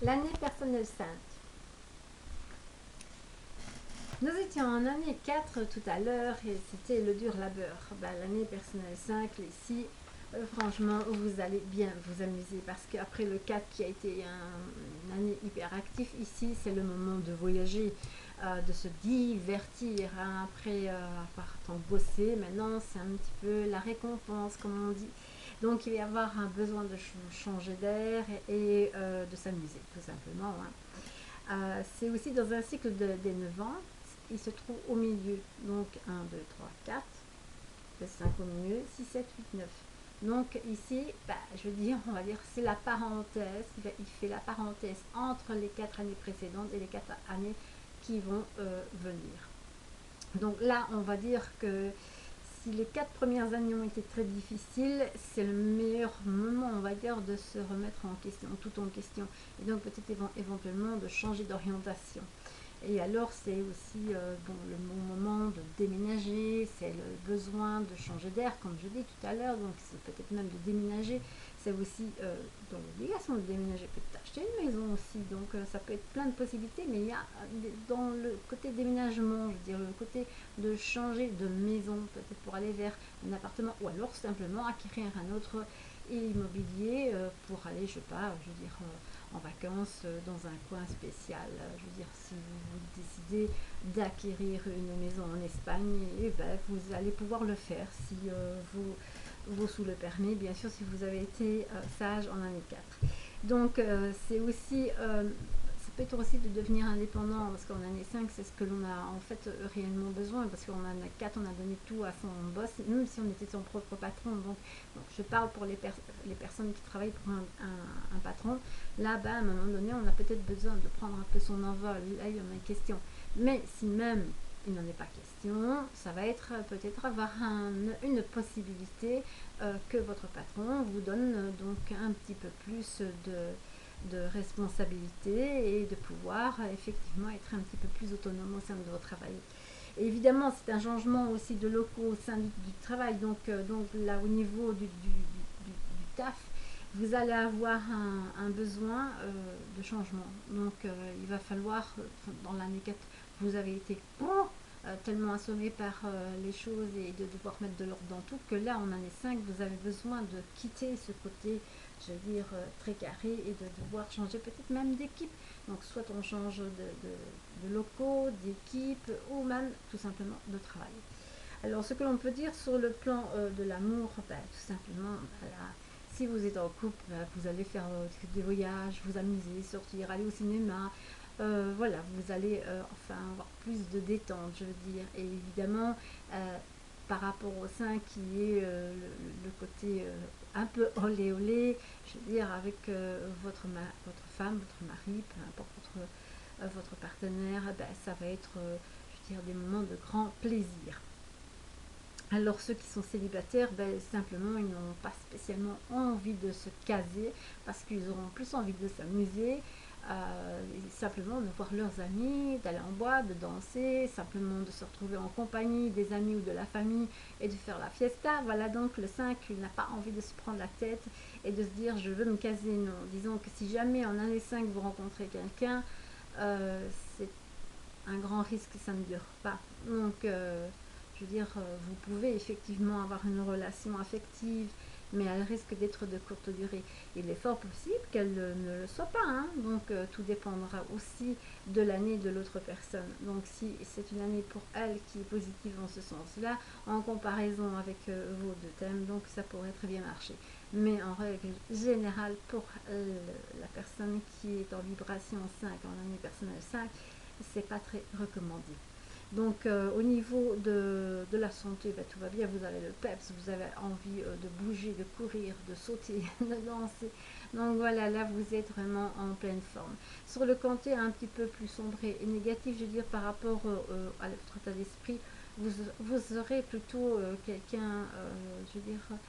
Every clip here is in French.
L'année personnelle 5. Nous étions en année 4 tout à l'heure et c'était le dur labeur. L'année personnelle 5, ici, franchement, vous allez bien vous amuser parce qu'après le 4 qui a été une année hyper actif, ici, c'est le moment de voyager, de se divertir. Hein. Après avoir tant bossé, maintenant, c'est un petit peu la récompense, comme on dit. Donc, il va y avoir un besoin de changer d'air et de s'amuser, tout simplement. Hein. C'est aussi dans un cycle des 9 ans. Il se trouve au milieu. Donc 1, 2, 3, 4. Le 5 au milieu. 6, 7, 8, 9. Donc ici, je veux dire, on va dire, c'est la parenthèse. Il fait la parenthèse entre les 4 années précédentes et les 4 années qui vont venir. Donc là, on va dire que si les 4 premières années ont été très difficiles, c'est le meilleur moment, on va dire, de se remettre en question, tout en question. Et donc peut-être éventuellement de changer d'orientation. Et alors c'est aussi le bon moment de déménager, c'est le besoin de changer d'air, comme je dis tout à l'heure, donc c'est peut-être même de déménager, c'est aussi dans l'obligation de déménager, peut-être acheter une maison aussi, donc ça peut être plein de possibilités, mais il y a dans le côté déménagement, je veux dire le côté de changer de maison, peut-être pour aller vers un appartement, ou alors simplement acquérir un autre immobilier pour aller, je sais pas, je veux dire en vacances dans un coin spécial. Je veux dire, si vous décidez d'acquérir une maison en Espagne, vous allez pouvoir le faire si vous sous le permis, bien sûr, si vous avez été sage en année 4. Donc, c'est aussi ça peut être aussi de devenir indépendant parce qu'en année 5 c'est ce que l'on a en fait réellement besoin parce qu'en année 4 on a donné tout à son boss même si on était son propre patron. Donc je parle pour les personnes qui travaillent pour un patron. Là à un moment donné on a peut-être besoin de prendre un peu son envol, là il y en a question, mais si même il n'en est pas question, ça va être peut-être avoir une possibilité que votre patron vous donne donc un petit peu plus de responsabilité et de pouvoir effectivement être un petit peu plus autonome au sein de votre travail. Et évidemment, c'est un changement aussi de locaux au sein du travail. Donc là, au niveau du taf, vous allez avoir un besoin de changement. Donc il va falloir, dans l'année 4, vous avez été tellement assommé par les choses et de devoir mettre de l'ordre dans tout, que là, en année 5, vous avez besoin de quitter ce côté, je veux dire, très carré et de devoir changer peut-être même d'équipe. Donc, soit on change de locaux, d'équipe ou même tout simplement de travail. Alors, ce que l'on peut dire sur le plan de l'amour, tout simplement, si vous êtes en couple, vous allez faire des voyages, vous amuser, sortir, aller au cinéma. Voilà, vous allez enfin avoir plus de détente, je veux dire. Et évidemment, par rapport au sein qui est le côté un peu olé olé, je veux dire, avec votre femme, votre mari, peu importe votre partenaire, ça va être, je veux dire, des moments de grand plaisir. Alors ceux qui sont célibataires, simplement ils n'ont pas spécialement envie de se caser parce qu'ils auront plus envie de s'amuser, simplement de voir leurs amis, d'aller en boîte, de danser, simplement de se retrouver en compagnie des amis ou de la famille et de faire la fiesta. Voilà, donc le 5 il n'a pas envie de se prendre la tête et de se dire je veux me caser. Non, disons que si jamais en année 5 vous rencontrez quelqu'un, c'est un grand risque que ça ne dure pas. Donc, je veux dire, vous pouvez effectivement avoir une relation affective, mais elle risque d'être de courte durée. Il est fort possible qu'elle ne le soit pas. Hein. Donc, tout dépendra aussi de l'année de l'autre personne. Donc, si c'est une année pour elle qui est positive en ce sens-là, en comparaison avec vos deux thèmes, donc ça pourrait très bien marcher. Mais en règle générale, pour la personne qui est en vibration 5, en année personnelle 5, c'est pas très recommandé. Donc au niveau de la santé, tout va bien, vous avez le peps, vous avez envie de bouger, de courir, de sauter, de danser. Donc voilà, là vous êtes vraiment en pleine forme. Sur le côté un petit peu plus sombré et négatif, je veux dire par rapport à votre état d'esprit, vous serez plutôt quelqu'un, je veux dire,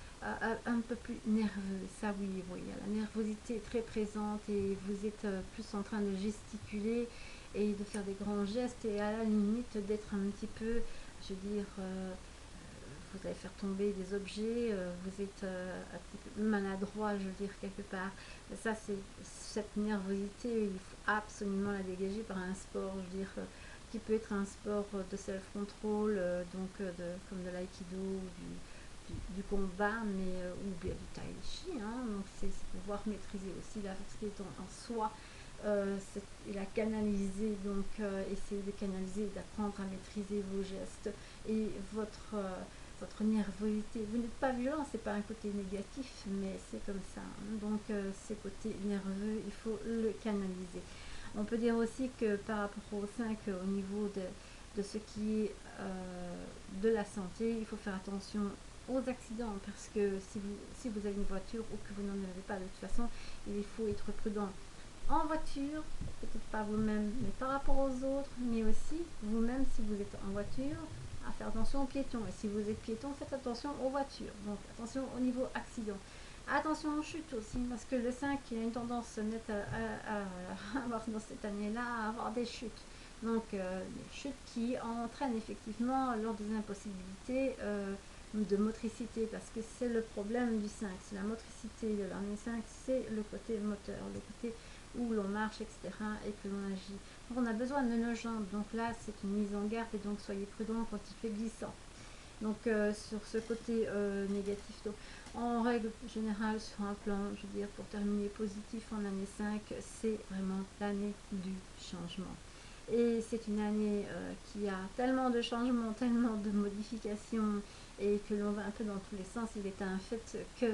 un peu plus nerveux. Ça oui, oui, la nervosité est très présente et vous êtes plus en train de gesticuler et de faire des grands gestes et à la limite d'être un petit peu, je veux dire, vous allez faire tomber des objets, vous êtes un petit peu maladroit, je veux dire, quelque part. Ça, c'est cette nervosité, il faut absolument la dégager par un sport, je veux dire, qui peut être un sport de self-control, comme de l'aïkido ou du combat, ou bien du tai chi, hein. Donc c'est pouvoir maîtriser aussi la force qui est en soi, et la canaliser, donc essayer de canaliser, d'apprendre à maîtriser vos gestes et votre nervosité. Vous n'êtes pas violent, c'est pas un côté négatif, mais c'est comme ça, hein. Donc ces côtés nerveux, il faut le canaliser. On peut dire aussi que par rapport au 5, au niveau de ce qui est de la santé, il faut faire attention aux accidents, parce que si vous avez une voiture ou que vous n'en avez pas, de toute façon, il faut être prudent en voiture, peut-être pas vous-même, mais par rapport aux autres, mais aussi vous-même si vous êtes en voiture, à faire attention aux piétons. Et si vous êtes piéton, faites attention aux voitures. Donc attention au niveau accident. Attention aux chutes aussi, parce que le 5, il a une tendance nette à avoir dans cette année-là, à avoir des chutes. Donc des chutes qui entraînent effectivement lors des impossibilités de motricité, parce que c'est le problème du 5, c'est la motricité de l'année 5, c'est le côté moteur, le côté où l'on marche, etc., et que l'on agit. Donc on a besoin de nos jambes, donc là c'est une mise en garde, et donc soyez prudents quand il fait glissant. Donc sur ce côté négatif, donc, en règle générale, sur un plan, je veux dire, pour terminer positif en année 5, c'est vraiment l'année du changement. Et c'est une année qui a tellement de changements, tellement de modifications, et que l'on va un peu dans tous les sens. Il est un fait que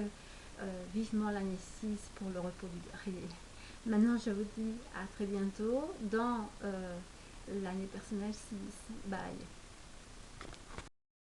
vivement l'année 6 pour le repos du guerrier. Maintenant, je vous dis à très bientôt dans l'année personnelle 6. Bye.